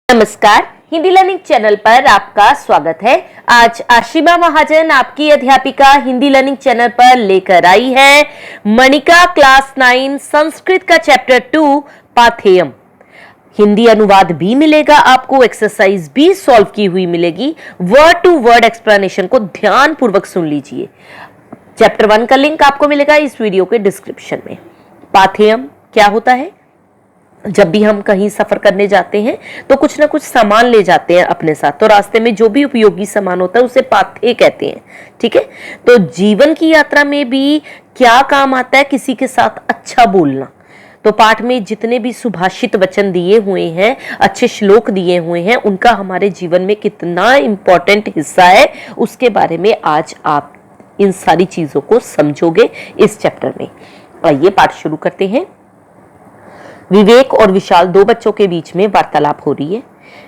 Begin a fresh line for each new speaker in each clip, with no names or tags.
नमस्कार, Hindi learning channel पर आपका स्वागत है। आज आशिमा महाजन आपकी अध्यापिका हिंदी लर्निंग चैनल पर लेकर आई है मणिका क्लास 9 संस्कृत का चैप्टर 2 पाथेयम। हिंदी अनुवाद भी मिलेगा आपको, एक्सरसाइज भी सॉल्व की हुई मिलेगी। वर्ड टू वर्ड एक्सप्लेनेशन को ध्यान पूर्वक सुन लीजिए। चैप्टर 1 का लिंक आपको मिलेगा इस वीडियो के डिस्क्रिप्शन में। पाथेयम क्या होता है? जब भी हम कहीं सफर करने जाते हैं तो कुछ ना कुछ सामान ले जाते हैं अपने साथ, तो रास्ते में जो भी उपयोगी सामान होता है उसे पाथेय कहते हैं। ठीक है, तो जीवन की यात्रा में भी क्या काम आता है? किसी के साथ अच्छा बोलना। तो पाठ में जितने भी सुभाषित वचन दिए हुए हैं, अच्छे श्लोक दिए हुए हैं, उनका हमारे जीवन में कितना इंपॉर्टेंट हिस्सा है उसके बारे में आज आप इन सारी चीजों को समझोगे इस चैप्टर में। आइए पाठ शुरू करते हैं। विवेक और विशाल, दो बच्चों के बीच में वार्तालाप हो रही है।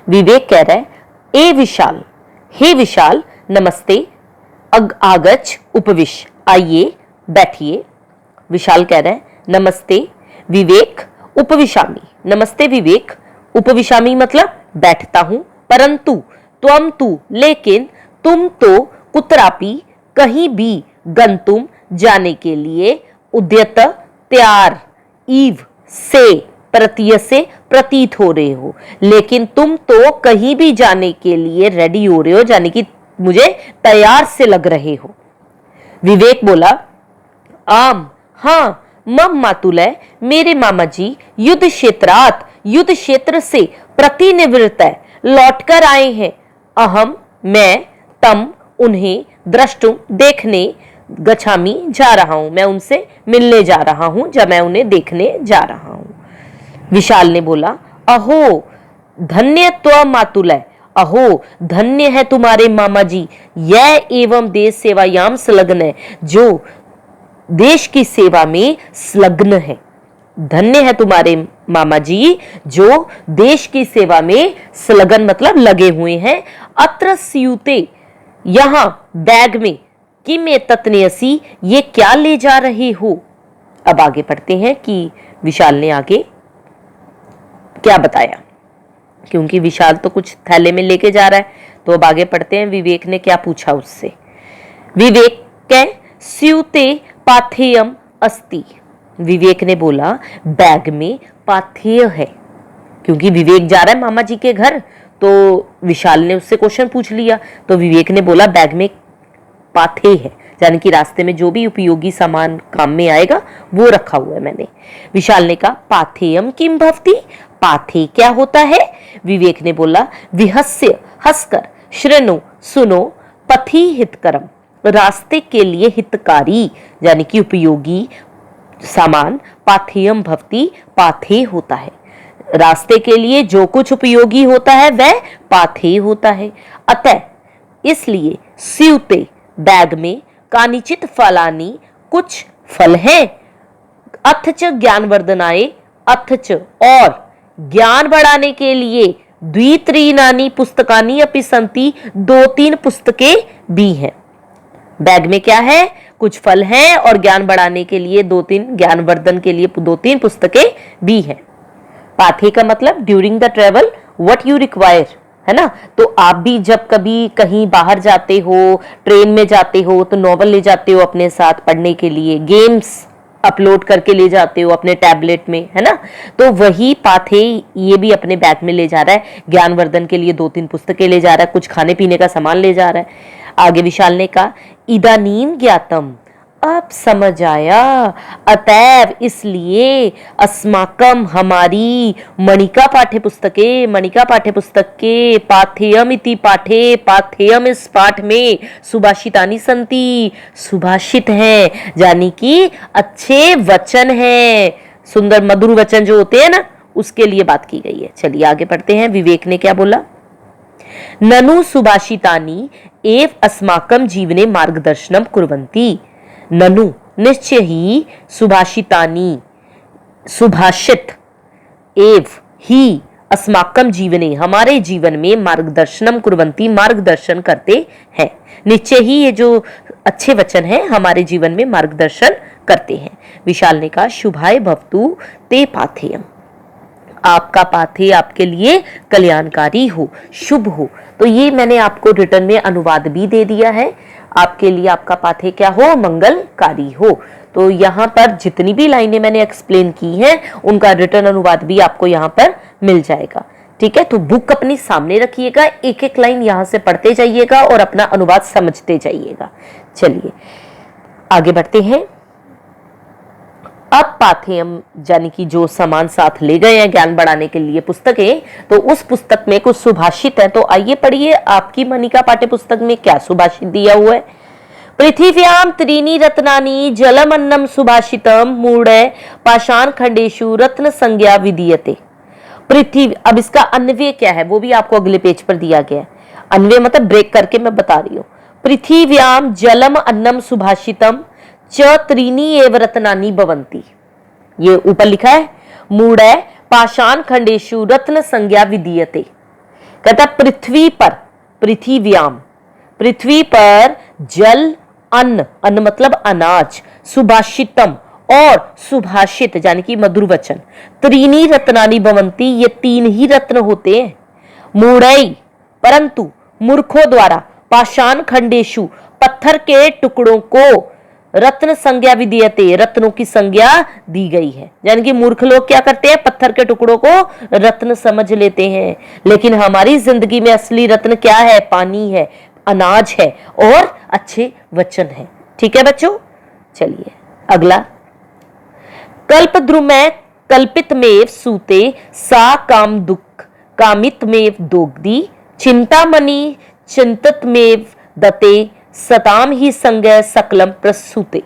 विवेक कह रहा है, ए विशाल, हे विशाल, नमस्ते, आगच उपविश, आइए बैठिए। विशाल कह रहा है, नमस्ते विवेक, उपविशामी, नमस्ते विवेक, उपविशामी मतलब बैठता हूं, परंतु त्वम तू, लेकिन तुम तो कुत्रापि, कहीं भी, गंतुम जाने के लिए, उद्यत तैयार, ईव से, प्रत्यय से प्रतीत हो रहे हो, लेकिन तुम तो कहीं भी जाने के लिए रेडी हो रहे हो, यानी कि मुझे तैयार से लग रहे हो। विवेक बोला, आम, हाँ, मम मातुलय, मेरे मामा जी युद्ध क्षेत्रात, युद्ध क्षेत्र से प्रतिनिवृत्त है, लौटकर आए हैं। अहम, मैं, तम, उन्हें, द्रष्टुम, देखने, गच्छामि, जा रहा हूं, मैं उनसे मिलने जा रहा हूं, जब मैं उन्हें देखने जा रहा हूं। विशाल ने बोला, अहो धन्य त्व मातुलय, अहो धन्य है तुम्हारे मामा जी, यह एवं देश सेवायाम संलग्न है, जो देश की सेवा में संलग्न है। धन्य है तुम्हारे मामा जी जो देश की सेवा में संलग्न मतलब लगे हुए हैं। अत्र स्यूते, यहां बैग में, किम तत्न्यसी, ये क्या ले जा रहे हो? अब आगे पढ़ते हैं कि विशाल ने आगे क्या बताया, क्योंकि विशाल तो कुछ थैले में लेके जा रहा है। तो अब आगे पढ़ते हैं विवेक ने क्या पूछा उससे। विवेक के स्यूते पाथेयम अस्ति, विवेक ने बोला बैग में पाथेय है, क्योंकि विवेक जा रहा है मामा जी के घर, तो विशाल ने उससे क्वेश्चन पूछ लिया, तो विवेक ने बोला बैग में पाथेय है, यानी कि रास्ते में जो भी उपयोगी सामान काम में आएगा वो रखा हुआ है मैंने। विशाल ने कहा, पाथेयम किम भवति, पाथेय क्या होता है? विवेक ने बोला, विहस्य, हंसकर, श्रेणु, सुनो, पथि हितकरम, रास्ते के लिए हितकारी, यानी कि उपयोगी सामान, पाथेयम भवति, पाथेय होता है। रास्ते के लिए जो कुछ उपयोगी होता है वह पाथेय होता है। अतः इसलिए स्यूते, बैग में, कानिचित फलानी, कुछ फल हैं, अथच ज्ञानवर्धनाय, अथच और ज्ञान बढ़ाने के लिए, द्वित्रीनानी पुस्तकानी अपि सन्ति, 2-3 पुस्तकें भी हैं। बैग में क्या है? कुछ फल हैं और ज्ञान बढ़ाने के लिए 2-3, ज्ञानवर्धन के लिए 2-3 पुस्तकें भी हैं। पाथेय का मतलब during the travel what you require, है ना। तो आप भी जब कभी कहीं बाहर जाते हो, ट्रेन में जाते हो, तो नॉवल ले जाते हो अपने साथ पढ़ने के लिए, गेम्स अपलोड करके ले जाते हो अपने टैबलेट में, है ना। तो वही पाथेय ये भी अपने बैग में ले जा रहा है, ज्ञानवर्धन के लिए 2-3 पुस्तकें ले जा रहा है, कुछ खाने पीने का सामान ले जा रहा है। आगे विशाल ने कहा, इदानीम ज्ञातम, अब समझ आया, अतएव इसलिए, अस्माकम हमारी, मणिका पाठ्य पुस्तके, मणिका पाठ्य पुस्तक के, पाथेयम इति पाठे, पाथेयम इस पाठ में, सुभाषितानि संति, सुभाषित हैं, यानी कि अच्छे वचन हैं, सुंदर मधुर वचन जो होते हैं ना, उसके लिए बात की गई है। चलिए आगे पढ़ते हैं। विवेक ने क्या बोला, ननु सुभाषितानि एव अस्माकम जीवने मार्गदर्शनम कुर्वन्ति, ननु निश्चय ही, सुभाषितानि सुभाषित, एव ही, अस्माकम जीवने हमारे जीवन में, मार्गदर्शनम कुर्वन्ति मार्गदर्शन करते हैं। निश्चय ही ये जो अच्छे वचन हैं हमारे जीवन में मार्गदर्शन करते हैं। विशाल ने कहा, शुभाय भवतु ते पाथेयम, आपका पाथे आपके लिए कल्याणकारी हो, शुभ हो। तो ये मैंने आपको रिटर्न में अनुवाद भी दे दिया है, आपके लिए आपका पाथे क्या हो, मंगलकारी हो। तो यहाँ पर जितनी भी लाइनें मैंने एक्सप्लेन की हैं उनका रिटर्न अनुवाद भी आपको यहाँ पर मिल जाएगा। ठीक है, तो बुक अपनी सामने रखिएगा, एक एक लाइन यहां से पढ़ते जाइएगा और अपना अनुवाद समझते जाइएगा। चलिए आगे बढ़ते हैं। अब पाथेयम यानी कि जो सामान साथ ले गए हैं ज्ञान बढ़ाने के लिए पुस्तकें, तो उस पुस्तक में कुछ सुभाषित है। तो आइए पढ़िए आपकी मनिका पाठ्य पुस्तक में क्या सुभाषित दिया हुआ है। पृथिव्याम त्रीणि रत्नानि जलमन्नम सुभाषितम मूढ़ पाषाण खंडेषु रत्न संज्ञा विधीयते। पृथ्वी, अब इसका अन्वय क्या है वो भी आपको अगले पेज पर दिया गया है। अन्वय मतलब ब्रेक करके मैं बता रही हूं। पृथिव्याम जलम अन्नम सुभाषितम च त्रीणि एव रत्नानि भवन्ति, ये ऊपर लिखा है। मूढ़ पाषाण खंडेषु रत्न संज्ञा विधीयते। कहता पृथ्वी पर, पृथिव्याम पृथ्वी पर जल, अन्न, अन्न मतलब अनाज, सुभाषितम और सुभाषित यानी कि मधुर वचन, त्रीणी रत्नानि भवन्ति, ये तीन ही रत्न होते हैं। मूढ़ई परंतु मूर्खों द्वारा, पाषाण खंडेशु पत्थर के टुकड़ों को, रत्न संज्ञा विधीयते, रत्नों की संज्ञा दी गई है। यानी कि मूर्ख लोग क्या करते हैं, पत्थर के टुकड़ों को रत्न समझ लेते हैं। लेकिन हमारी जिंदगी में असली रत्न क्या है, पानी है, अनाज है और अच्छे वचन है। ठीक है बच्चों, चलिए अगला। कल्पद्रुमः कल्पितमेव सूते सा काम दुख कामितमेव दोग्धी चिंतामणि चिंतितमेव दते सताम ही संज्ञा सकलम प्रसूते।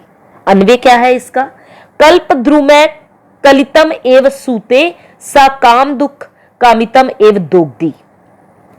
अन्वय क्या है इसका। कल्पद्रुमः कलितम एव सूते सा काम दुख कामितम एव दोग्धी,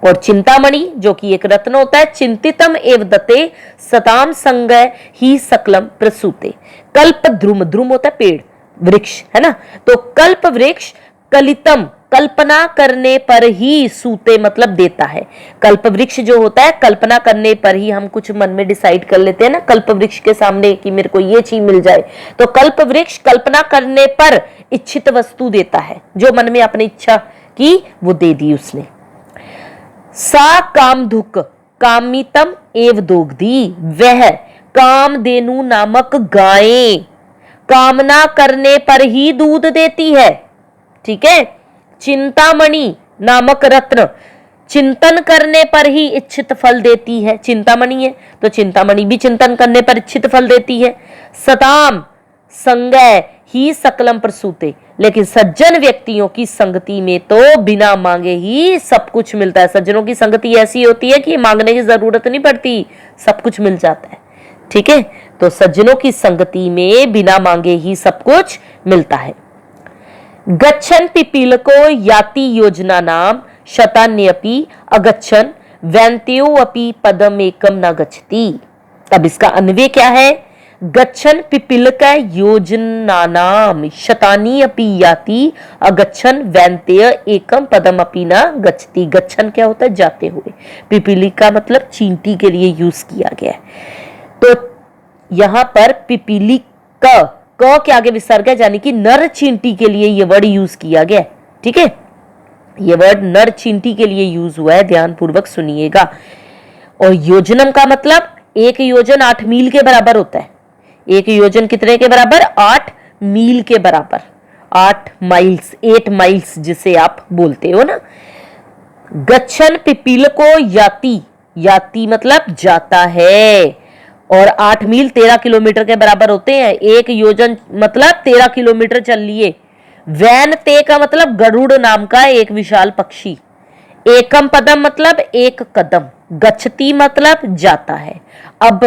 और चिंतामणि जो कि एक रत्न होता है, चिंतितम एव दते सताम संज्ञा ही सकलम प्रसूते। कल्प ध्रुम, ध्रुम होता है पेड़, वृक्ष है ना। तो कल्प वृक्ष कलितम, कल्पना करने पर ही, सूते मतलब देता है। कल्प वृक्ष जो होता है कल्पना करने पर ही, हम कुछ मन में डिसाइड कर लेते हैं ना कल्प वृक्ष के सामने कि मेरे को ये चीज मिल जाए, तो कल्प वृक्ष कल्पना करने पर इच्छित वस्तु देता है, जो मन में अपनी इच्छा की वो दे दी उसने। सा कामधुक कामितम एव दोग्धी, वह कामधेनु नामक गायें कामना करने पर ही दूध देती है। ठीक है। चिंतामणि नामक रत्न चिंतन करने पर ही इच्छित फल देती है। चिंतामणि है तो चिंतामणि भी चिंतन करने पर इच्छित फल देती है। सताम संगय ही सकलम प्रसूते, लेकिन सज्जन व्यक्तियों की संगति में तो बिना मांगे ही सब कुछ मिलता है। सज्जनों की संगति ऐसी होती है कि मांगने की जरूरत नहीं पड़ती, सब कुछ मिल जाता है। ठीक है, तो सज्जनों की संगति में बिना मांगे ही सब कुछ मिलता है। गच्छन पिपीलको याति योजना नाम शतान्यपि अगच्छन वैन्त्यो अपि पदम एकम न गच्छति। अब इसका अन्वय क्या है। गच्छन पिपीलक योजना नाम शतानी अपि याति अगच्छन वैन्त्य एकम पदम अपि न गच्छति। गच्छन क्या होता है, जाते हुए। पिपीलिका मतलब चींटी के लिए यूज किया गया है। तो यहां पर पिपीलिका क के आगे विसर्ग है, यानी कि नर चींटी के लिए यह वर्ड यूज किया गया। ठीक है, यह वर्ड नर चींटी के लिए यूज हुआ है, ध्यान पूर्वक सुनिएगा। और योजनम का मतलब एक योजन 8 मील के बराबर होता है। एक योजन कितने के बराबर, 8 मील के बराबर, 8 माइल्स, 8 माइल्स जिसे आप बोलते हो ना। गच्छन पिपीलको याति, याति मतलब जाता है, और 8 मील 13 किलोमीटर के बराबर होते हैं। एक योजन मतलब 13 किलोमीटर चल लिए। वैन ते का मतलब गरुड़ नाम का एक विशाल पक्षी। एकम पदम मतलब एक कदम। गच्छति मतलब जाता है। अब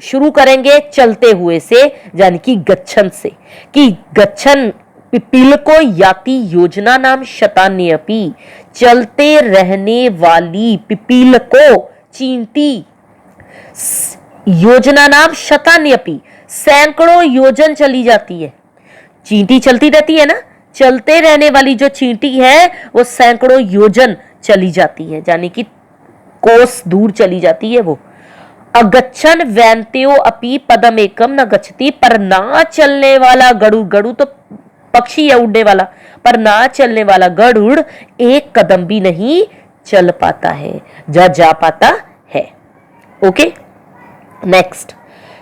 शुरू करेंगे चलते हुए से, यानी कि गच्छन से, कि गच्छन पिपीलको याति योजना नाम शतान्यपि, चलते रहने वाली पिपीलको चींटी, योजना नाम शतान्यपि सैकड़ों योजन चली जाती है। चींटी चलती रहती है ना, चलते रहने वाली जो चींटी है वो सैकड़ों योजन चली जाती है, यानी कि कोस दूर चली जाती है वो। अगच्छन वैन्त्यो अपि पदम एकम न गच्छति, पर ना चलने वाला गरुड़, गरुड़ तो पक्षी है उड़ने वाला, पर ना चलने वाला गरुड़ एक कदम भी नहीं चल पाता है, जा पाता है। ओके, नेक्स्ट,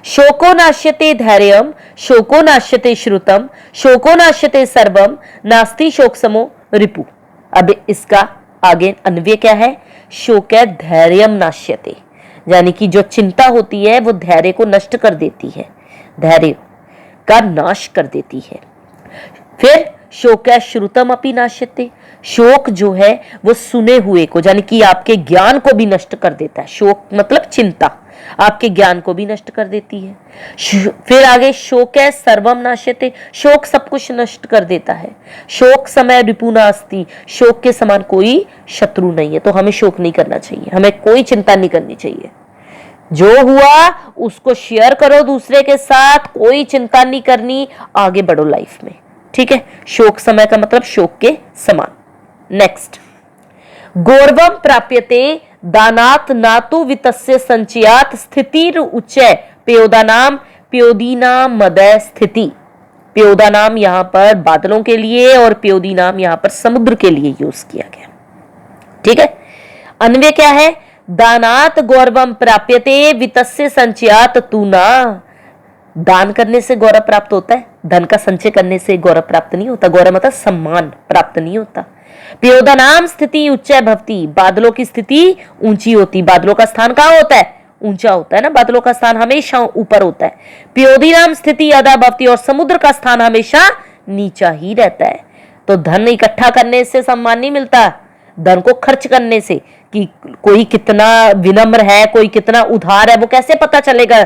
शोको नाश्यते धैर्यम, शोको नाश्यते श्रुतम, शोको नाश्यते सर्वम, नास्ति शोक समो रिपु। अब इसका आगे अन्वय क्या है? शोक है धैर्यम नाश्यते, यानी कि जो चिंता होती है वो धैर्य को नष्ट कर देती है, धैर्य का नाश कर देती है। फिर शोक है श्रुतम अपि नाश्यते, शोक जो है वो सुने हुए को, यानी कि आपके ज्ञान को भी नष्ट कर देता है। शोक मतलब चिंता आपके ज्ञान को भी नष्ट कर देती है। फिर आगे शोक है सर्वम नाश्यते, शोक सब कुछ नष्ट कर देता है। शोक समय रिपु नास्ति, शोक के समान कोई शत्रु नहीं है। तो हमें शोक नहीं करना चाहिए, हमें कोई चिंता नहीं करनी चाहिए। जो हुआ उसको शेयर करो दूसरे के साथ, कोई चिंता नहीं करनी, आगे बढ़ो लाइफ में, ठीक है। शोक समय का मतलब शोक के समान। नेक्स्ट, गौरवम प्राप्यते दानात नातु वित्तस्य संचयात स्थितिर उच्चय प्योदानाम प्योदीनाम मदय स्थिति। प्योदानाम यहां पर बादलों के लिए और प्योदीनाम यहां पर समुद्र के लिए यूज किया गया, ठीक है। अन्वय क्या है? दानात गौरवम प्राप्यते वित्तस्य संचयात तूना, दान करने से गौरव प्राप्त होता है, धन का संचय करने से गौरव प्राप्त नहीं होता। गौरव मतलब सम्मान प्राप्त नहीं होता। प्योदनाम स्थिति उच्च भवती, बादलों की स्थिति ऊंची होती। बादलों का स्थान कहाँ होता है? ऊंचा होता है ना, बादलों का स्थान हमेशा ऊपर होता है। प्योदीनाम स्थिति अदा भवती, और समुद्र का स्थान हमेशा नीचा ही रहता है। तो धन इकट्ठा करने से सम्मान नहीं मिलता, धन को खर्च करने से। कि कोई कितना विनम्र है, कोई कितना उदार है, वो कैसे पता चलेगा?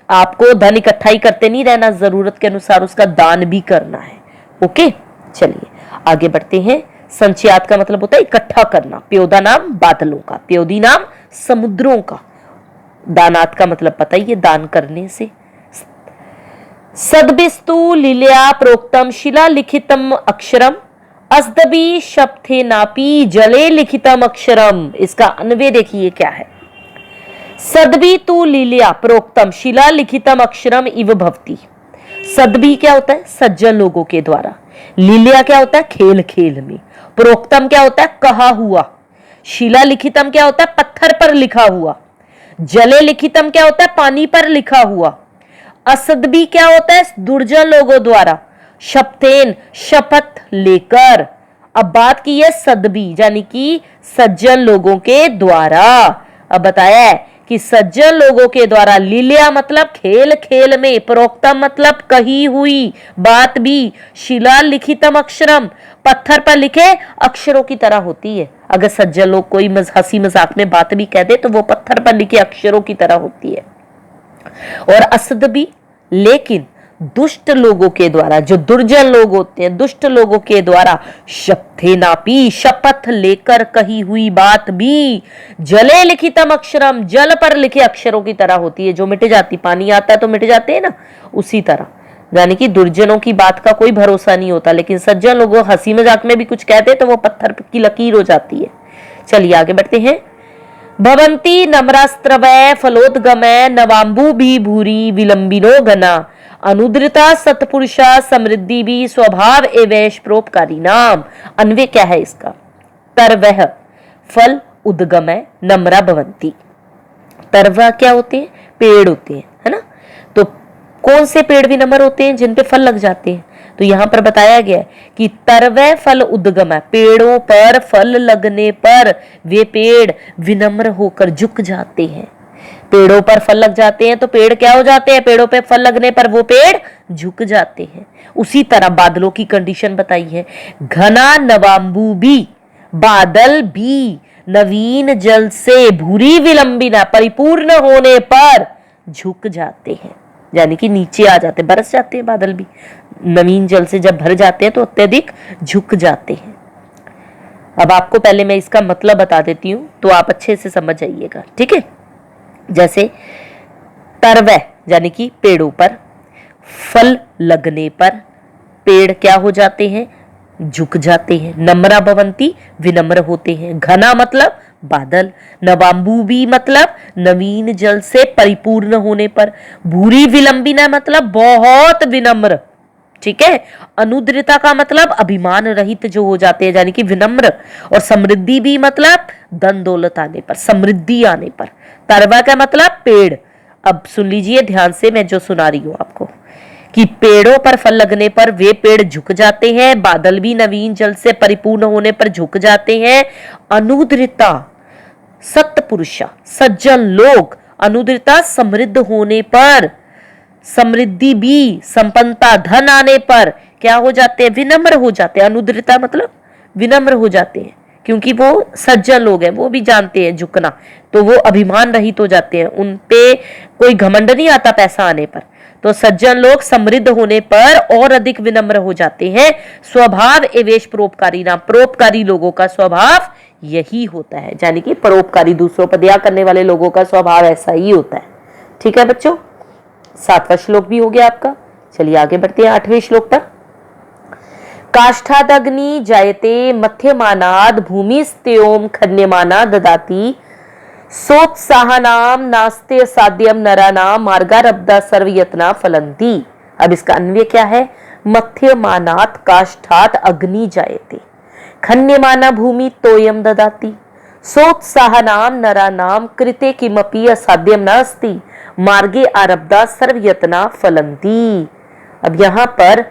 आपको धन इकट्ठा ही करते नहीं रहना, जरूरत के अनुसार उसका दान भी करना है। ओके, चलिए आगे बढ़ते हैं। संचयात का मतलब होता है इकट्ठा करना। प्योदा नाम बादलों का, प्योदी नाम समुद्रों का। दानात का मतलब पता ही है, दान करने से। सदबिस्तु लीलया प्रोक्तम शिला लिखितम अक्षरम अस्दबी शप्थे नापी जले लिखितम अक्षरम। इसका अन्वय देखिए क्या है। सदबी तू लीलिया प्रोक्तम शिला लिखितम अक्षरम इव भवती। सदबी क्या होता है? सज्जन लोगों के द्वारा। लीलिया क्या होता है? खेल खेल में। प्रोक्तम क्या होता है? कहा हुआ। शिला लिखितम क्या होता है? पत्थर पर लिखा हुआ। जले लिखितम क्या होता है? पानी पर लिखा हुआ। असदबी क्या होता है? दुर्जन लोगों द्वारा। शप्तेन शपथ लेकर। अब बात की है सदबी, यानी कि सज्जन लोगों के द्वारा। अब बताया है कि सज्जन लोगों के द्वारा। लीलिया मतलब खेल खेल में, प्रोक्तम मतलब कही हुई बात भी, शिला लिखितम अक्षरम पत्थर पर लिखे अक्षरों की तरह होती है। अगर सज्जन लोग कोई हंसी मजाक में बात भी कह दे तो वो पत्थर पर लिखे अक्षरों की तरह होती है। और असदबी लेकिन दुष्ट लोगों के द्वारा, जो दुर्जन लोग होते हैं, दुष्ट लोगों के द्वारा शपथे नापी शपथ लेकर कही हुई बात भी, जले लिखितम अक्षरम जल पर लिखे अक्षरों की तरह होती है, जो मिट जाती। पानी आता है तो मिट जाते हैं ना, उसी तरह। यानी कि दुर्जनों की बात का कोई भरोसा नहीं होता, लेकिन सज्जन लोगों हंसी मजाक में भी कुछ कहते तो वो पत्थर की लकीर हो जाती है। चलिए आगे बढ़ते हैं। भवंती नम्रास्त्रवय फलोदगमय नवाम्बु भी भूरी विलंबिनो घना अनुद्रता सत्पुरुषा समृद्धि भी स्वभाव एवैश प्रोपकारी नाम। अन्वय क्या है इसका? तरवह फल उद्गमय नम्रा भवंती। तरवा क्या होते हैं? पेड़ होते हैं, है ना। तो कौन से पेड़ विनम्र होते हैं? जिन पे फल लग जाते हैं। तो यहां पर बताया गया है कि तरवह फल उद्गमय, पेड़ों पर फल लगने पर वे पेड़ विनम्र होकर झुक जाते हैं। पेड़ों पर फल लग जाते हैं तो पेड़ क्या हो जाते हैं? पेड़ों पे फल लगने पर वो पेड़ झुक जाते हैं। उसी तरह बादलों की कंडीशन बताई है। घना नवाम्बु भी, बादल भी नवीन जल से भूरी विलंबिना परिपूर्ण होने पर झुक जाते हैं, यानी कि नीचे आ जाते, बरस जाते हैं। बादल भी नवीन जल से जब भर जाते हैं तो अत्यधिक झुक जाते हैं। अब आपको पहले मैं इसका मतलब बता देती हूं तो आप अच्छे से समझ जाइएगा, ठीक है। जैसे तरवह यानी कि पेड़ों पर फल लगने पर पेड़ क्या हो जाते हैं? झुक जाते हैं। नम्रा भवंती विनम्र होते हैं। घना मतलब बादल, नवाम्बु भी मतलब नवीन जल से परिपूर्ण होने पर, भूरी विलंबिना मतलब बहुत विनम्र, ठीक है। अनुद्रता का मतलब अभिमान रहित जो हो जाते हैं, यानी कि विनम्र। और समृद्धि भी मतलब धन दौलत आने पर, समृद्धि आने पर। तरवा का मतलब पेड़। अब सुन लीजिए ध्यान से, मैं जो सुना रही हूं आपको, कि पेड़ों पर फल लगने पर वे पेड़ झुक जाते हैं, बादल भी नवीन जल से परिपूर्ण होने पर झुक जाते हैं। अनुद्रता सत्पुरुषा, सज्जन लोग। अनुद्रता समृद्ध होने पर, समृद्धि भी, संपन्नता, धन आने पर क्या हो जाते हैं? विनम्र हो जाते हैं। अनुद्रता मतलब विनम्र हो जाते हैं, क्योंकि वो सज्जन लोग हैं, वो भी जानते हैं झुकना, तो वो अभिमान रहित हो जाते हैं, उन पे कोई घमंड नहीं आता पैसा आने पर। तो सज्जन लोग समृद्ध होने पर और अधिक विनम्र हो जाते हैं। स्वभाव एवेश परोपकारी नाम, परोपकारी लोगों का स्वभाव यही होता है, यानी कि परोपकारी, दूसरों पर दया करने वाले लोगों का स्वभाव ऐसा ही होता है। ठीक है बच्चों, 7वां श्लोक भी हो गया आपका। चलिए आगे बढ़ते हैं 8वें श्लोक पर। काष्ठादग्नि जायते मध्यमानाद भूमिस्त्योम खन्यमाना ददाति सोत्साहनाम नास्ते साध्यम नरानाम मार्गारब्धा सर्वयत्ना फलंती। अब इसका अन्वय क्या है? मध्यमानात काष्ठात अग्नि जायते खन्यमाना भूमि तोयम ददाति सोत्साहनाम नरानाम कृते किमपि असाध्यम नास्ति मार्गे आरब्धा सर्वयत्ना फलंती। अब यहां पर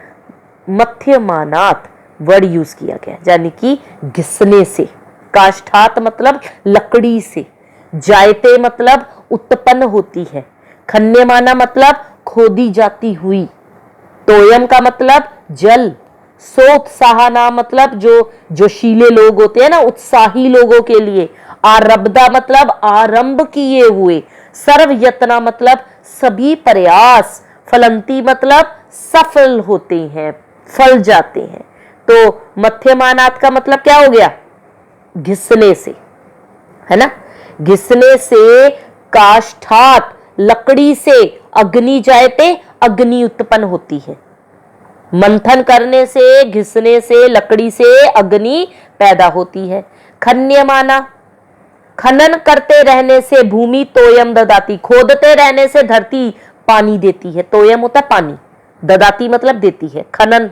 मध्यमानात वर्ड यूज किया गया, यानी कि घिसने से। काष्ठात मतलब लकड़ी से, जायते मतलब उत्पन्न होती है, खन्यमाना मतलब खोदी जाती हुई, तोयम का मतलब जल, सोत्साहना मतलब जो जोशीले लोग होते हैं ना, उत्साही लोगों के लिए, आरब्धा मतलब आरंभ किए हुए, सर्व यत्ना मतलब सभी प्रयास, फलंती मतलब सफल होते हैं, फल जाते हैं। तो मध्यमानात का मतलब क्या हो गया? घिसने से, है ना। घिसने से, काष्ठात लकड़ी से, अग्नि जायते अग्नि उत्पन्न होती है। मंथन करने से, घिसने से, लकड़ी से अग्नि पैदा होती है। खन्यमाना, खनन करते रहने से, भूमि तोयम ददाती, खोदते रहने से धरती पानी देती है। तोयम होता है पानी, ददाती मतलब देती है। खनन,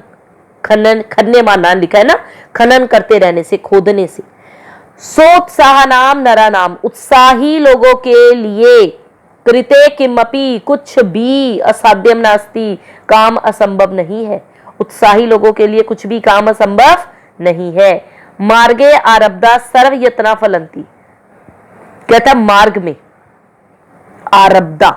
खनन, खन्यमाना लिखा है ना, खनन करते रहने से, खोदने से। सोत्साहनाम नरानाम, उत्साही लोगों के लिए, कृते किमपि कुछ भी, असाध्यम नास्ति काम असंभव नहीं है। उत्साही लोगों के लिए कुछ भी काम असंभव नहीं है। मार्गे आरब्धा सर्व यत्ना फलंती, कहता मार्ग में आरब्धा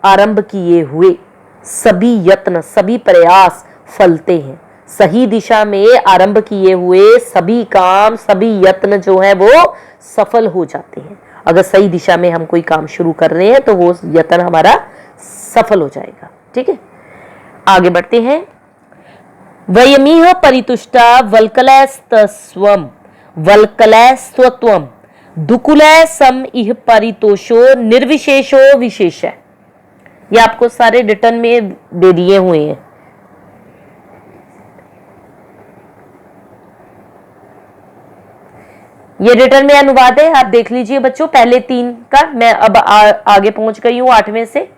आरंभ किए हुए सभी यत्न, सभी प्रयास फलते हैं। सही दिशा में आरंभ किए हुए सभी काम, सभी यत्न जो है वो सफल हो जाते हैं। अगर सही दिशा में हम कोई काम शुरू कर रहे हैं तो वो यत्न हमारा सफल हो जाएगा। ठीक है, आगे बढ़ते हैं। वयमिह परितुष्टा वल्कलैस्तस्वम वल्कलैस्त्वत्वम दुकुलय सम इह परितोषो निर्विशेषो विशेष। ये आपको सारे रिटर्न में दे दिए हुए हैं। ये रिटर्न में अनुवाद है, आप देख लीजिए बच्चों। पहले 3 का मैं अब आगे पहुंच गई हूं 8वें से।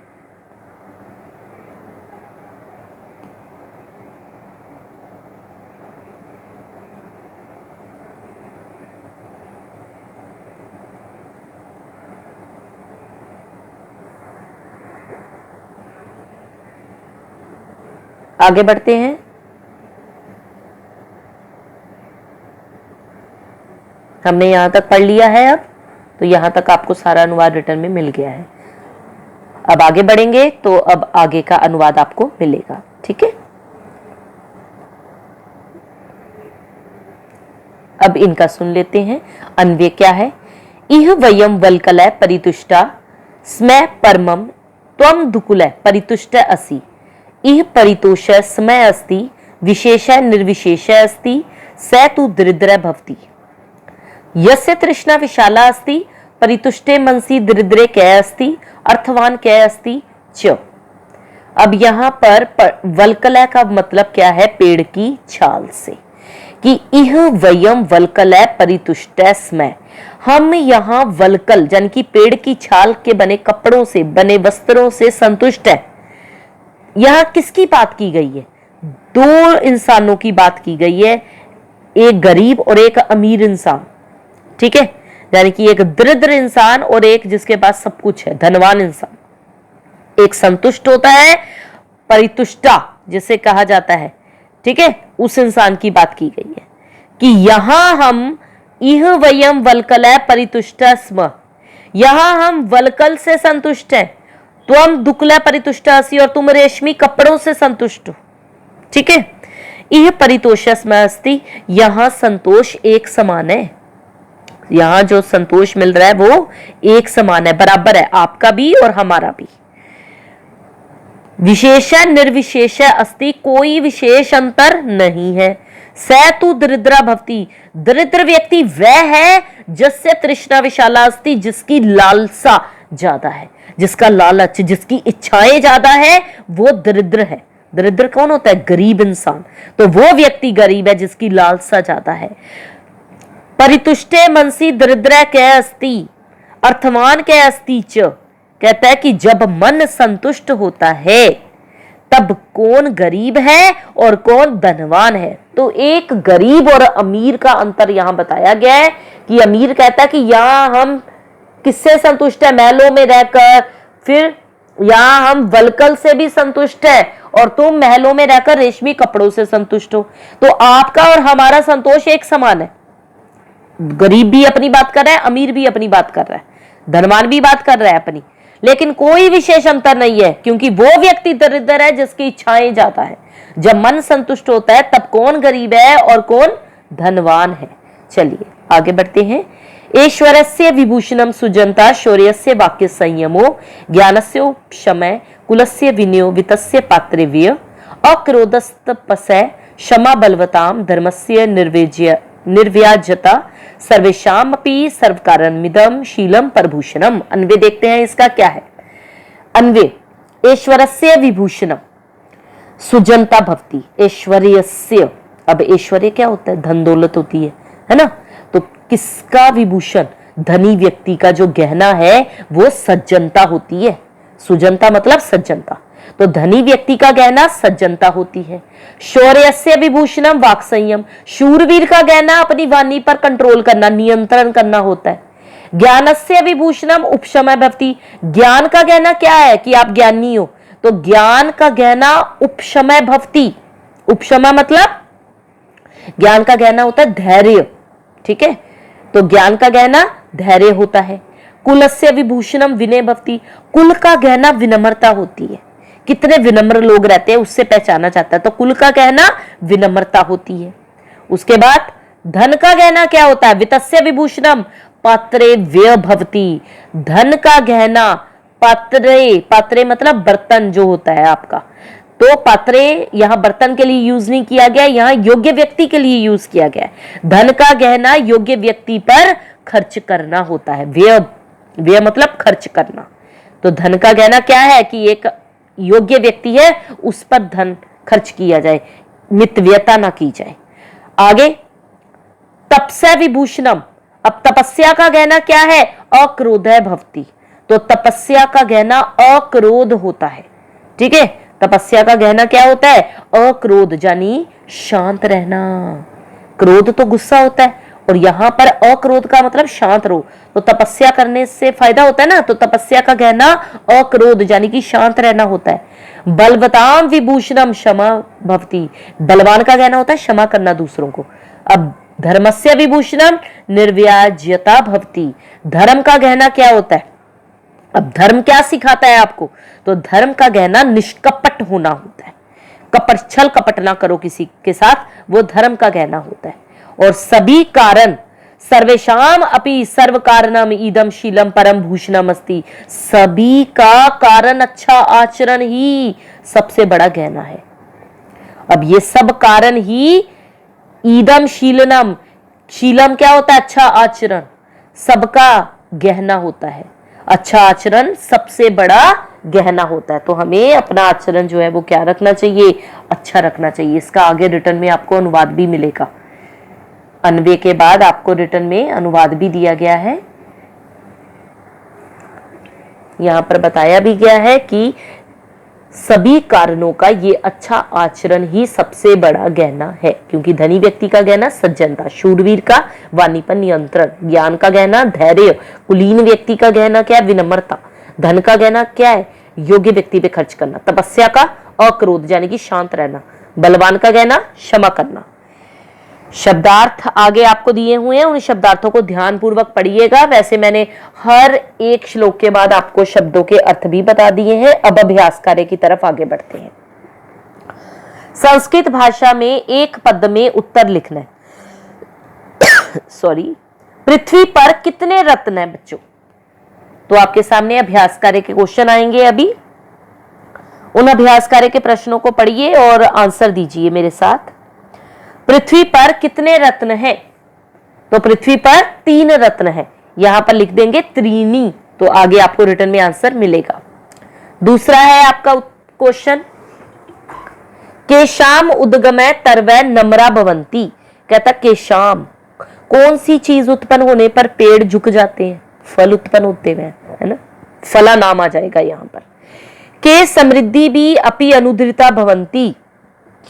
आगे बढ़ते हैं। हमने यहां तक पढ़ लिया है, अब तो यहां तक आपको सारा अनुवाद रिटर्न में मिल गया है। अब आगे बढ़ेंगे तो अब आगे का अनुवाद आपको मिलेगा। ठीक है, अब इनका सुन लेते हैं। अन्वय क्या है? इह वयम वल्कलय परितुष्टा स्मय परमम त्वम दुकुलय परितुष्ट असि। इह परितोष समय अस्ति विशेष निर्विशेष अस्ति स तु दरिद्र भवति। यस्य तृष्णा विशाला अस्ति परितुष्टे मनसी दरिद्रे कै अस्ति अर्थवान कै अस्ति च। अब यहाँ पर वल्कलय का मतलब क्या है? पेड़ की छाल से, कि इह वयम वल्कलय परितुष्टै स्मय, हम यहाँ वल्कल यानी कि पेड़ की छाल के बने कपड़ों से, बने वस्त्रों से संतुष्ट है। यहाँ किसकी बात की गई है? दो इंसानों की बात की गई है, एक गरीब और एक अमीर इंसान, ठीक है, यानी कि एक दरिद्र इंसान और एक जिसके पास सब कुछ है, धनवान इंसान। एक संतुष्ट होता है, परितुष्टा जिसे कहा जाता है, ठीक है, उस इंसान की बात की गई है कि यहां हम इह वयम वल्कलय परितुष्टा स्म, यहां हम वल्कल से संतुष्ट हैं, त्वम दुक्लय परितुष्टासि, और तुम रेशमी कपड़ों से संतुष्ट हो, ठीक है। यह परितोषस्म अस्ति, यहां संतोष एक समान है, यहां जो संतोष मिल रहा है वो एक समान है, बराबर है, आपका भी और हमारा भी। विशेष निर्विशेष अस्ति, कोई विशेष अंतर नहीं है। स तु दरिद्रा भवति, दरिद्र व्यक्ति वह है जिससे तृष्णा विशाला अस्ति, जिसकी लालसा ज्यादा है, जिसका लालच, जिसकी इच्छाएं ज्यादा है, वो दरिद्र है। दरिद्र कौन होता है? गरीब इंसान। तो वो व्यक्ति गरीब है जिसकी लालसा ज्यादा है। परितुष्टे मनसी दरिद्र कै अस्ति, अर्थवान कै अस्ति च, कहता है कि जब मन संतुष्ट होता है तब कौन गरीब है और कौन धनवान है। तो एक गरीब और अमीर का अंतर यहां बताया गया है कि अमीर कहता है कि यहां हम किससे संतुष्ट है? महलों में रहकर, फिर यहां हम वल्कल से भी संतुष्ट है और तुम महलों में रहकर रेशमी कपड़ों से संतुष्ट हो। तो आपका और हमारा संतोष एक समान है। गरीब भी अपनी बात कर रहा है, अमीर भी अपनी बात कर रहा है, धनवान भी बात कर रहा है अपनी, लेकिन कोई विशेष अंतर नहीं है, क्योंकि वो व्यक्ति दरिद्र है जिसकी इच्छाएं ज्यादा है। जब मन संतुष्ट होता है तब कौन गरीब है और कौन धनवान है। चलिए आगे बढ़ते हैं। ऐश्वर्यस्य विभूषणम सुजनता, शौर्यस्य वाक्य संयमो, ज्ञानस्य उपशमय, कुलस्य विनयो, वित्तस्य पात्रव्य, अक्रोधस्तपसय, क्षमा बलवताम, धर्मस्य निर्व्याजता, सर्वेशामपि सर्वकारणमिदं शीलम परभूषणम। अन्वय देखते हैं इसका क्या है। अन्वय, ऐश्वर्यस्य विभूषणम सुजनता भवति, ऐश्वर्यस्य, अब ऐश्वर्य क्या होता है? धन दौलत होती है ना। तो किसका विभूषण? धनी व्यक्ति का जो गहना है वो सज्जनता होती है। सुजनता मतलब सज्जनता, तो धनी व्यक्ति का गहना सज्जनता होती है। शौर्यस्य विभूषणम वाक् संयम, शूरवीर का गहना अपनी वाणी पर कंट्रोल करना, नियंत्रण करना होता है। ज्ञानस्य विभूषणम उपशमय भवति, ज्ञान का गहना क्या है? कि आप ज्ञानी हो, तो ज्ञान का गहना उपशमय भवति। उपशमय मतलब ज्ञान का गहना होता है धैर्य, ठीक है, तो ज्ञान का गहना धैर्य होता है। कुलस्य विभूषणम विनय भवति, कुल का गहना विनम्रता होती है। कितने विनम्र लोग रहते हैं उससे पहचाना जाता है, तो कुल का गहना विनम्रता होती है। उसके बाद धन का गहना क्या होता है? वित्तस्य विभूषणम पात्रे व्यय भवति, धन का गहना पात्रे, पात्रे मतलब बर्तन जो होता है आपका, तो पात्रे यहां बर्तन के लिए यूज नहीं किया गया, यहां योग्य व्यक्ति के लिए यूज किया गया है। धन का गहना योग्य व्यक्ति पर खर्च करना होता है। व्यय, व्यय मतलब खर्च करना। तो धन का गहना क्या है? कि एक योग्य व्यक्ति है उस पर धन खर्च किया जाए, मितव्ययता ना की जाए। आगे तपस्य विभूषणम, अब तपस्या का गहना क्या है? अक्रोधय भवति, तो तपस्या का गहना अक्रोध होता है, ठीक है। तपस्या का गहना क्या होता है? अक्रोध, यानी शांत रहना। क्रोध तो गुस्सा होता है और यहां पर अक्रोध का मतलब शांत रहो, तो तपस्या करने से फायदा होता है ना। तो तपस्या का गहना अक्रोध यानी कि शांत रहना होता है। बलवताम विभूषणम क्षमा भवति, बलवान का गहना होता है क्षमा करना दूसरों को। अब धर्मस्य विभूषणम निर्व्याज्यता भवति, धर्म का गहना क्या होता है? अब धर्म क्या सिखाता है आपको? तो धर्म का गहना निष्कपट होना होता है। कपट, छल कपट ना करो किसी के साथ, वो धर्म का गहना होता है। और सभी कारण, सर्वेशाम अपि सर्व कारणम इदम शीलम परम भूषणम अस्ति, सभी का कारण अच्छा आचरण ही सबसे बड़ा गहना है। अब ये सब कारण ही ईदम शीलनम, शीलम क्या होता है? अच्छा आचरण, सबका गहना होता है। अच्छा आचरण सबसे बड़ा गहना होता है। तो हमें अपना आचरण जो है वो क्या रखना चाहिए? अच्छा रखना चाहिए। इसका आगे रिटर्न में आपको अनुवाद भी मिलेगा। अन्वय के बाद आपको रिटर्न में अनुवाद भी दिया गया है। यहां पर बताया भी गया है कि सभी कारणों का ये अच्छा आचरण ही सबसे बड़ा गहना है, क्योंकि धनी व्यक्ति का गहना सज्जनता, शूरवीर का वाणी पर नियंत्रण, ज्ञान का गहना धैर्य, कुलीन व्यक्ति का गहना क्या है, विनम्रता, धन का गहना क्या है, योग्य व्यक्ति पे खर्च करना, तपस्या का अक्रोध यानी कि शांत रहना, बलवान का गहना क्षमा करना। शब्दार्थ आगे आपको दिए हुए हैं, उन शब्दार्थों को ध्यान पूर्वक पढ़िएगा। वैसे मैंने हर एक श्लोक के बाद आपको शब्दों के अर्थ भी बता दिए हैं। अब अभ्यास कार्य की तरफ आगे बढ़ते हैं। संस्कृत भाषा में एक पद में उत्तर लिखना है। सॉरी, पृथ्वी पर कितने रत्न हैं बच्चों? तो आपके सामने अभ्यास कार्य के क्वेश्चन आएंगे। अभी उन अभ्यास कार्य के प्रश्नों को पढ़िए और आंसर दीजिए मेरे साथ। पृथ्वी पर कितने रत्न हैं? तो पृथ्वी पर 3 रत्न हैं। यहां पर लिख देंगे त्रीणी, तो आगे आपको रिटर्न में आंसर मिलेगा। दूसरा है आपका क्वेश्चन, केशाम उद्गमय तरवै नम्रा भवंती। कहता केशाम, कौन सी चीज उत्पन्न होने पर पेड़ झुक जाते हैं? फल उत्पन्न होते हैं, है ना, फला नाम आ जाएगा यहां पर। के समृद्धि भी अपि अनुद्रिता भवंती।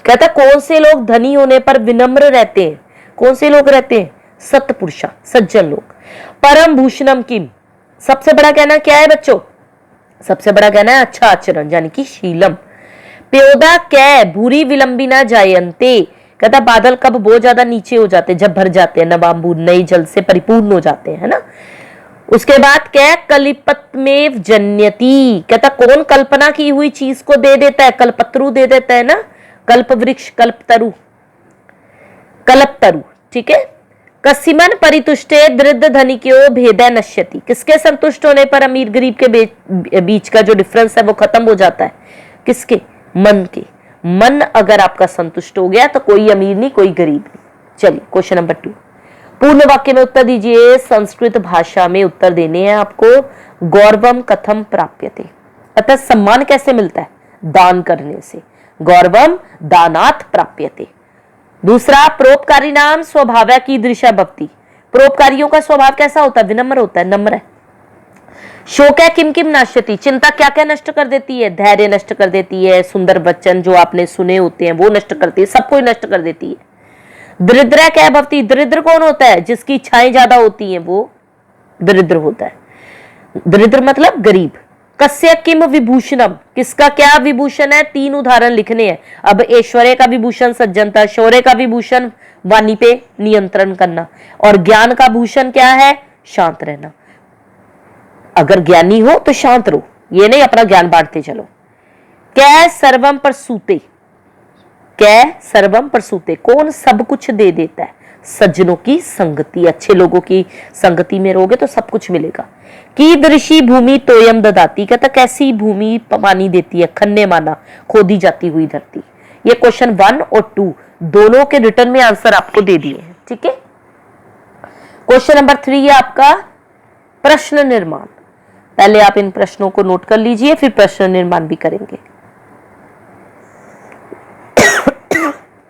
कहता कौन से लोग धनी होने पर विनम्र रहते हैं? कौन से लोग रहते हैं? सत्पुरुषा, सज्जन लोग। परम भूषणम किम, सबसे बड़ा कहना क्या है बच्चों? सबसे बड़ा कहना है अच्छा आचरण यानी कि शीलम। प्योदा कै भूरी विलंबिना जायन्ते। कहता बादल कब बहुत ज्यादा नीचे हो जाते, जब भर जाते हैं, नवांबू नई जल से परिपूर्ण हो जाते हैं, है ना। उसके बाद क्या, कलिपतमेव जन्यति। कहता कौन कल्पना की हुई चीज को दे देता है? कल्पत्रु दे देता है ना, कल्प वृक्ष, कल्पतरु, कल्पतरु, ठीक है। कसिमन परितुष्टे दृढ़ धनिक्यो भेदे नश्यति। किसके संतुष्ट होने पर अमीर गरीब के बीच का जो डिफरेंस है वो खत्म हो जाता है? किसके? मन के। मन अगर आपका संतुष्ट हो गया तो कोई अमीर नहीं, कोई गरीब नहीं। चलिए क्वेश्चन नंबर 2, पूर्ण वाक्य में उत्तर दीजिए। संस्कृत भाषा में उत्तर देने हैं आपको। गौरवम कथम प्राप्यते, अतः सम्मान कैसे मिलता है? दान करने से। गौरवम दानात् प्राप्यते। दूसरा, परोपकारी नाम स्वभाव की दृशा भक्ति। परोपकारियों का स्वभाव कैसा होता है? विनम्र होता है, नम्र है। शोक है किम किम नाश्यति, चिंता क्या क्या नष्ट कर देती है? धैर्य नष्ट कर देती है, सुंदर वचन जो आपने सुने होते हैं वो नष्ट करती है, सबको नष्ट कर देती है। दरिद्र क्या भक्ति, दरिद्र कौन होता है? जिसकी इच्छाएं ज्यादा होती हैं वो दरिद्र होता है। दरिद्र मतलब गरीब। कस्य किम विभूषणम, किसका क्या विभूषण है? 3 उदाहरण लिखने हैं। अब ऐश्वर्य का विभूषण सज्जनता, शौर्य का विभूषण वाणी पे नियंत्रण करना, और ज्ञान का भूषण क्या है? शांत रहना। अगर ज्ञानी हो तो शांत रहो, ये नहीं अपना ज्ञान बांटते चलो। कै सर्वम प्रसूते, कै सर्वम प्रसूते, कौन सब कुछ दे देता है? सज्जनों की संगति, अच्छे लोगों की संगति में रहोगे तो सब कुछ मिलेगा। कीदृशी भूमि तोयम ददाती, कहता कैसी भूमि पानी देती है? खन्ने माना, खोदी जाती हुई धरती। ये क्वेश्चन 1 और 2 दोनों के रिटर्न में आंसर आपको दे दिए हैं, ठीक है। क्वेश्चन नंबर 3 है आपका प्रश्न निर्माण। पहले आप इन प्रश्नों को नोट कर लीजिए, फिर प्रश्न निर्माण भी करेंगे।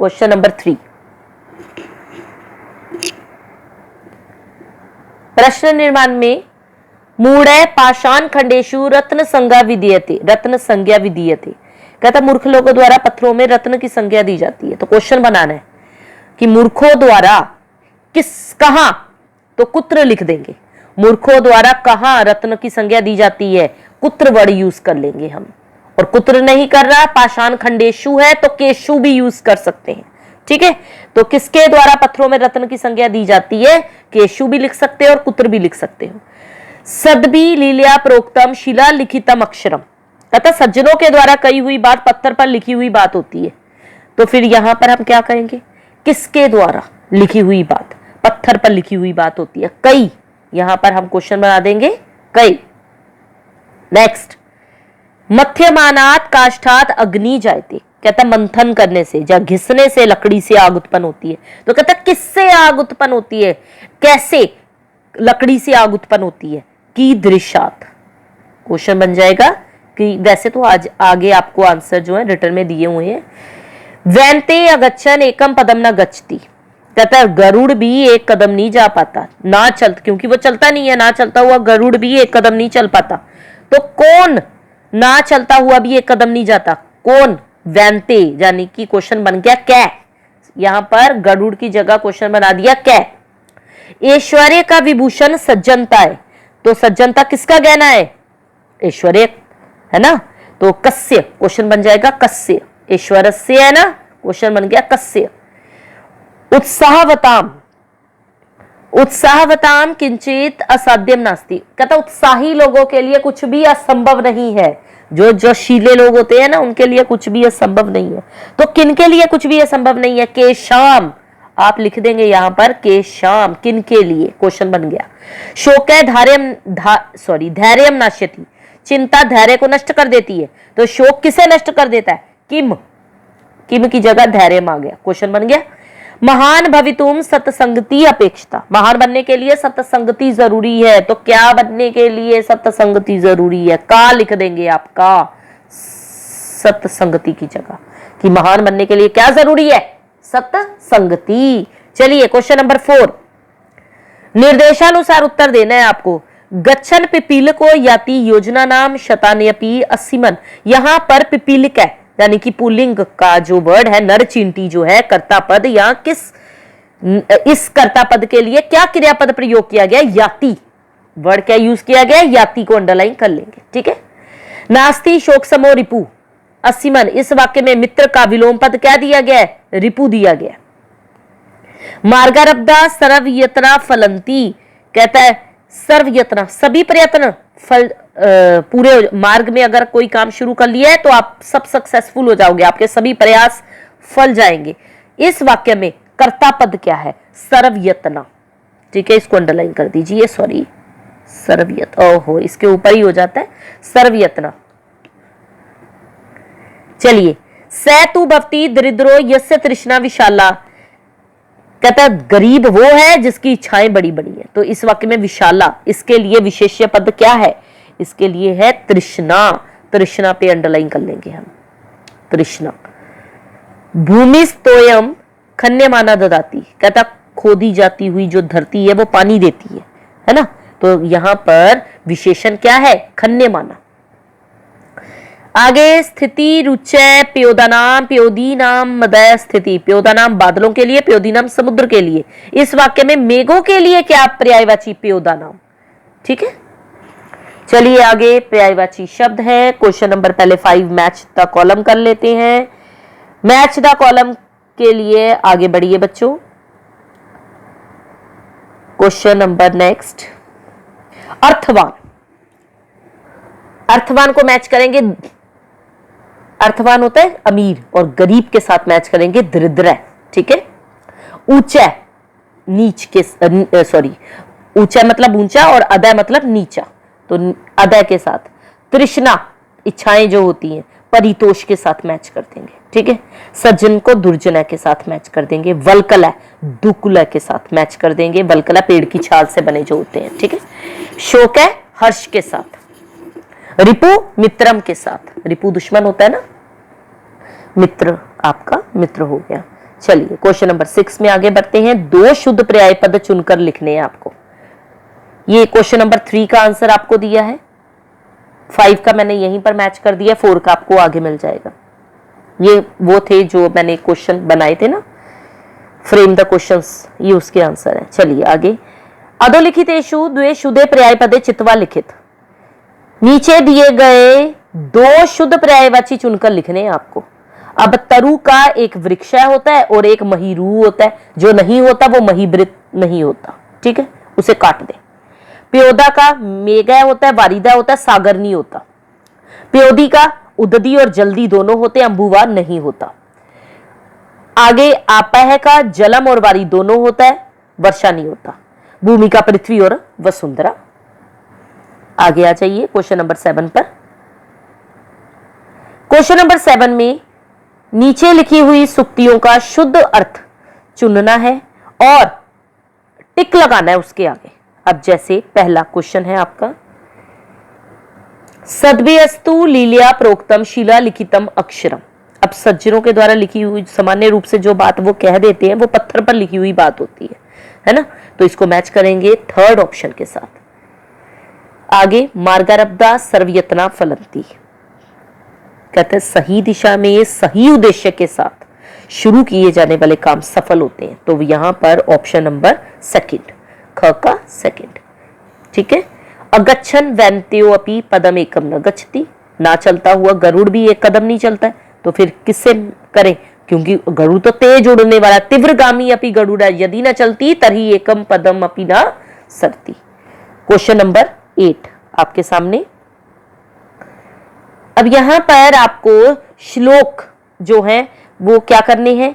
क्वेश्चन नंबर 3, प्रश्न निर्माण में मूढ़ पाषाण खंडेशु रत्न संज्ञा विधीयते, रत्न संज्ञा विधीयते। कहता मूर्ख लोगों द्वारा पत्थरों में रत्न की संज्ञा दी जाती है। तो क्वेश्चन बनाना है कि मूर्खों द्वारा कहां, तो कुत्र लिख देंगे। मूर्खों द्वारा कहां रत्न की संज्ञा दी जाती है? कुत्र वर्ड यूज कर लेंगे हम, और कुत्र नहीं कर रहा, पाषाण खंडेशु है तो केशु भी यूज कर सकते हैं, ठीक है। तो किसके द्वारा पत्थरों में रत्न की संज्ञा दी जाती है? केशु भी लिख सकते हो और कुत्र भी लिख सकते हो। सदबी लीलिया प्रोक्तम शिला लिखितम अक्षरम, अतः सज्जनों के द्वारा कही हुई बात पत्थर पर लिखी हुई बात होती है। तो फिर यहां पर हम क्या करेंगे? किसके द्वारा लिखी हुई बात? पत्थर पर लिखी हुई बात होती है। कई, यहां पर हम क्वेश्चन बना देंगे कई। नेक्स्ट, मध्यमानात काष्ठात अग्नि जायते, कहता मंथन करने से या घिसने से लकड़ी से आग उत्पन्न होती है। तो कहता किससे आग उत्पन्न होती है? कैसे लकड़ी से आग उत्पन्न होती है? की दृशात। क्वेश्चन बन जाएगा कि वैसे तो आज आगे आपको आंसर जो है रिटर्न में दिए हुए हैं। वैंते अगच्छन एकम पदम न गच्छति, कहता है गरुड़ भी एक कदम नहीं जा पाता, ना चल, क्योंकि वो चलता नहीं है, ना चलता हुआ गरुड़ भी एक कदम नहीं चल पाता। तो कौन ना चलता हुआ भी एक कदम नहीं जाता। कौन? वैनते, यानी कि क्वेश्चन बन गया कै। यहां पर गरुड़ की जगह क्वेश्चन बना दिया कै। ऐश्वर्य का विभूषण सज्जनता है, तो सज्जनता किसका गहना है? ऐश्वर्य, है ना। तो कस्य, क्वेश्चन बन जाएगा कस्य। ऐश्वर्य है ना, क्वेश्चन बन गया कस्य। उत्साहवताम, उत्साहवताम किंचित असाध्यम नास्ति, कहता उत्साही लोगों के लिए कुछ भी असंभव नहीं है। जो जोशीले लोग होते हैं ना, उनके लिए कुछ भी असंभव नहीं है। तो किन के लिए कुछ भी असंभव नहीं है? केशाम, आप लिख देंगे यहां पर केशाम, किन के लिए, क्वेश्चन बन गया। शोक धैर्यम नाश्यति, चिंता धैर्य को नष्ट कर देती है। तो शोक किसे नष्ट कर देता है? किम, किम की जगह धैर्य आ गया, क्वेश्चन बन गया। महान भवितुम सत्संगति अपेक्षता, महान बनने के लिए सत्संगति जरूरी है। तो क्या बनने के लिए सत्संगति जरूरी है? का लिख देंगे आप, का सत्संगति की जगह, कि महान बनने के लिए क्या जरूरी है? सत्संगति। चलिए क्वेश्चन नंबर 4, निर्देशानुसार उत्तर देना है आपको। गच्छन पिपीलिको याति योजना नाम शतान्यपि अस्सिमन, यहां पर पिपीलिक है, यानी कि पुल्लिंग का जो वर्ड है, नर चींटी जो है, कर्ता पद, यहां इस कर्ता पद के लिए क्या क्रियापद प्रयोग किया गया? याति, वर्ड क्या यूज किया गया? याति को अंडरलाइन कर लेंगे, ठीक है। नास्ति शोक समो रिपु अस्सिमन, इस वाक्य में मित्र का विलोम पद क्या दिया गया है? रिपु दिया गया। मार्गारब्धा सर्वयत्ना फलंती, कहता है सर्वयत्ना, सभी प्रयत्न फल पूरे मार्ग में अगर कोई काम शुरू कर लिया है तो आप सब सक्सेसफुल हो जाओगे, आपके सभी प्रयास फल जाएंगे। इस वाक्य में कर्ता पद क्या है? सर्वयत्ना, ठीक है, इसको अंडरलाइन कर दीजिए। सॉरी, सर्वयत, ओहो, इसके ऊपर ही हो जाता है सर्वयत्ना। चलिए, सैतु भवती दरिद्रो यस्य तृष्णा विशाला, कहता है गरीब वो है जिसकी इच्छाएं बड़ी बड़ी है। तो इस वाक्य में विशाला, इसके लिए विशेष्य पद क्या है? इसके लिए है तृष्णा, तृष्णा पे अंडरलाइन कर लेंगे हम, तृष्णा। भूमिस्तोयम खन्यमाना ददाती, कहता खोदी जाती हुई जो धरती है वो पानी देती है ना। तो यहां पर विशेषण क्या है? खन्यमाना। आगे स्थिति रुचय प्योदानाम प्योदीनाम मदय स्थिति, प्योदानाम बादलों के लिए, प्योदीनाम समुद्र के लिए। इस वाक्य में मेघों के लिए क्या पर्यायवाची? प्योदानाम, ठीक है। चलिए आगे पर्यायवाची शब्द है। क्वेश्चन नंबर पहले 5 मैच द कॉलम कर लेते हैं। मैच द कॉलम के लिए आगे बढ़िए बच्चों। क्वेश्चन नंबर नेक्स्ट, अर्थवान, अर्थवान को मैच करेंगे, अर्थवान होता है अमीर, और गरीब के साथ मैच करेंगे दरिद्र, ठीक है। ऊंचा, नीच के, सॉरी, ऊंचा मतलब ऊंचा और अदय मतलब नीचा, तो अदय के साथ। तृष्णा, इच्छाएं जो होती हैं, परितोष के साथ मैच कर देंगे, ठीक है। सज्जन को दुर्जनय के साथ मैच कर देंगे। वल्कलय, दुकुलय के साथ मैच कर देंगे। वल्कलय पेड़ की छाल से बने जो होते हैं, ठीक है। शोक है हर्ष के साथ। रिपु मित्रम के साथ, रिपु दुश्मन होता है ना, मित्र आपका मित्र हो गया। चलिए क्वेश्चन नंबर 6 में आगे बढ़ते हैं। 2 शुद्ध पर्याय पद चुनकर लिखने हैं आपको। ये क्वेश्चन नंबर 3 का आंसर आपको दिया है, 5 का मैंने यहीं पर मैच कर दिया, 4 का आपको आगे मिल जाएगा। ये वो थे जो मैंने क्वेश्चन बनाए थे ना, फ्रेम द क्वेश्चंस, ये उसके आंसर है। चलिए आगे। अधोलिखितेषु द्वे शुद्धे पर्याय पदे चित्वा लिखित, नीचे दिए गए 2 शुद्ध पर्यायवाची चुनकर लिखने हैं आपको। अब तरु का एक वृक्ष होता है और एक महीरू होता है, जो नहीं होता वो महीवृत नहीं होता, ठीक है, उसे काट दे। प्योदा का मेघय होता है, वारिदा होता है, सागर नहीं होता। प्योदी का उददी और जल्दी दोनों होते हैं, अंबुवार नहीं होता। आगे आपह का जलम और वारी दोनों होता है, वर्षा नहीं होता। भूमि का पृथ्वी और वसुंधरा। आगे आ जाइए क्वेश्चन नंबर 7 पर। क्वेश्चन नंबर 7 में नीचे लिखी हुई सुक्तियों का शुद्ध अर्थ चुनना है और टिक लगाना है उसके आगे। अब जैसे पहला क्वेश्चन है आपका, सद्भ्यस्तु लीलिया प्रोक्तम शिला लिखितम अक्षरम। अब सज्जनों के द्वारा लिखी हुई सामान्य रूप से जो बात वो कह देते हैं वो पत्थर पर लिखी हुई बात होती है ना। तो इसको मैच करेंगे 3rd ऑप्शन के साथ। आगे मार्गारब्धा सर्वयत्ना फलंती, कहते हैं सही दिशा में सही उद्देश्य के साथ शुरू किए जाने वाले काम सफल होते हैं। तो यहां पर ऑप्शन नंबर सेकंड, ख का सेकंड। ठीक है। अगच्छन वैन्त्यो अपि पदम एकम न गच्छति, ना चलता हुआ गरुड़ भी एक कदम नहीं चलता है, तो फिर किससे करें, क्योंकि गरुड़ तो तेज उड़ने वाला, तीव्रगामी अपि गरुड़, यदि न चलती तरी एकम पदम अपि न सरती। क्वेश्चन नंबर 8 आपके सामने। अब यहां पर आपको श्लोक जो है वो क्या करने हैं,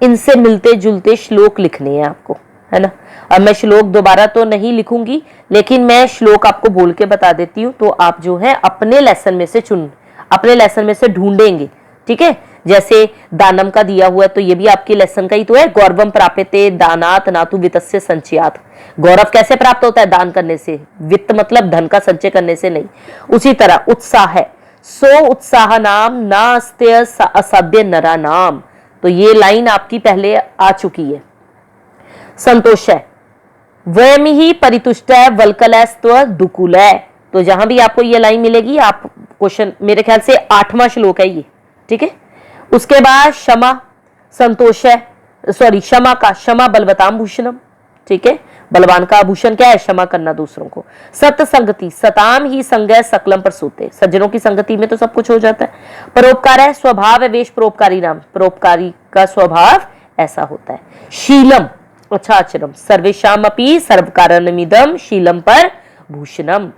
इनसे मिलते जुलते श्लोक लिखने हैं आपको, है ना। अब मैं श्लोक दोबारा तो नहीं लिखूंगी, लेकिन मैं श्लोक आपको बोल के बता देती हूं, तो आप जो है अपने लेसन में से ढूंढेंगे। ठीक है। जैसे दानम का दिया हुआ है, तो ये भी आपके लेसन का ही तो है। गौरवम प्राप्यते दानात नातु वित्तस्य संचयात। गौरव कैसे प्राप्त होता है, दान करने से। वित्त मतलब धन का संचय करने से नहीं। उसी तरह उत्साह है, सो उत्साह नाम नास्त्य असाध्य नरा नाम, तो ये लाइन आपकी पहले आ चुकी है। संतोष है, वयम ही परितुष्ट वल्कलस्त्व दुकुल, तो जहां भी आपको ये लाइन मिलेगी, आप क्वेश्चन मेरे ख्याल से 8वां श्लोक है ये। ठीक है। उसके बाद क्षमा, संतोष है, सॉरी क्षमा का, क्षमा बलवताम भूषणम। ठीक है। बलवान का आभूषण क्या है, क्षमा करना दूसरों को। सतसंगति, सताम ही संग सकलम पर सोते, सज्जनों की संगति में तो सब कुछ हो जाता है। परोपकार है, स्वभाव है वेश परोपकारी नाम, परोपकारी का स्वभाव ऐसा होता है। शीलम, अच्छा आचरम, सर्वेशाम अपि सर्वकारणमिदम शीलम पर भूषणम,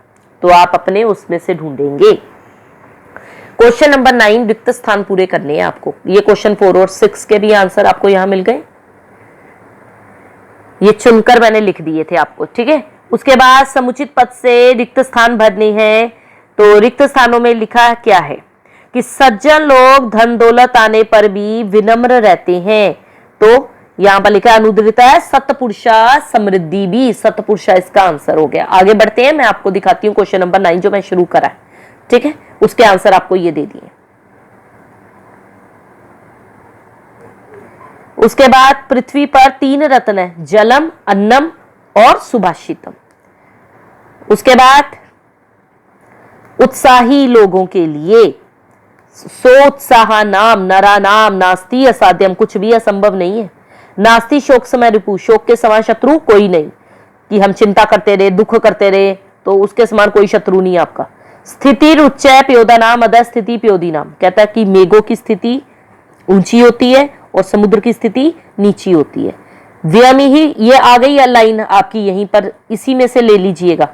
तो आप अपने उसमें से ढूंढेंगे। क्वेश्चन नंबर 9 रिक्त स्थान पूरे करने हैं आपको। ये क्वेश्चन 4 और 6 के भी आंसर आपको यहां मिल गए, ये चुनकर मैंने लिख दिए थे आपको। ठीक है। उसके बाद समुचित पद से रिक्त स्थान भरने हैं, तो रिक्त स्थानों में लिखा क्या है कि सज्जन लोग धन दौलत आने पर भी विनम्र रहते हैं, तो यहां पर लिखा अनुद्रिता है सतपुरुषा समृद्धि भी, सतपुरुषा इसका आंसर हो गया। आगे बढ़ते हैं, मैं आपको दिखाती हूं क्वेश्चन नंबर 9 जो मैं शुरू करा है। ठीक है। उसके आंसर आपको ये दे दिए। उसके बाद पृथ्वी पर 3 रत्न है, जलम, अन्नम और सुभाषितम। उसके बाद उत्साही लोगों के लिए सोत्साह नाम नरा नाम नास्ति असाध्यम, कुछ भी असंभव नहीं है। नास्ति शोक समय रिपु, शोक के समान शत्रु कोई नहीं, कि हम चिंता करते रहे, दुख करते रहे, तो उसके समान कोई शत्रु नहीं आपका। स्थिति उच्चय प्योदा नाम अध स्थिति प्योदी नाम, कहता है कि मेघों की स्थिति ऊंची होती है और समुद्र की स्थिति नीची होती है। व्यमी ही, ये आ गई लाइन आपकी यहीं पर, इसी में से ले लीजिएगा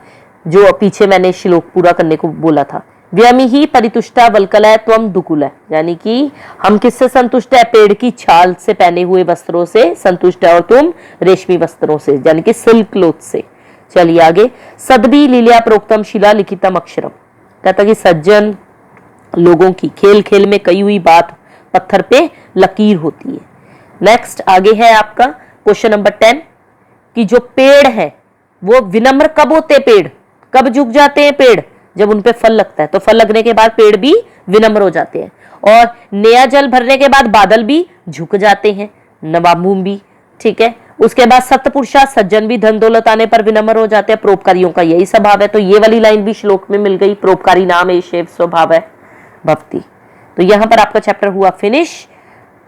जो पीछे मैंने श्लोक पूरा करने को बोला था। व्यमी ही परितुष्टा वल्कलय त्वम दुकुल, यानी कि हम किससे संतुष्ट है, पेड़ की छाल से पहने हुए वस्त्रों से संतुष्ट है और तुम रेशमी वस्त्रों से, यानी कि सिल्क क्लोथ से। चलिए आगे। सदबी लीला प्रोक्तम शिला लिखितम अक्षरम, कहता कि सज्जन लोगों की खेल खेल में कही हुई बात पत्थर पे लकीर होती है। नेक्स्ट आगे है आपका क्वेश्चन नंबर 10 कि जो पेड़ है वो विनम्र कब होते, पेड़ कब झुक जाते हैं, पेड़ जब उन पे फल लगता है, तो फल लगने के बाद पेड़ भी विनम्र हो जाते हैं। और नया जल भरने के बाद बादल भी झुक जाते हैं, नवाबूम भी। ठीक है। उसके बाद सतपुरुषा, सज्जन भी धन दौलत आने पर विनम्र हो जाते हैं, परोपकारियों का यही स्वभाव है। तो ये वाली लाइन भी श्लोक में मिल गई, परोपकारी नाम एषेव स्वभाव है भक्ति। तो यहां पर आपका चैप्टर हुआ फिनिश।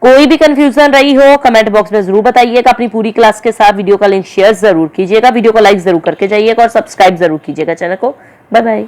कोई भी कंफ्यूजन रही हो कमेंट बॉक्स में जरूर बताइएगा। अपनी पूरी क्लास के साथ वीडियो का लिंक शेयर जरूर कीजिएगा, वीडियो को लाइक जरूर करके जाइएगा और सब्सक्राइब जरूर कीजिएगा चैनल को। Bye bye.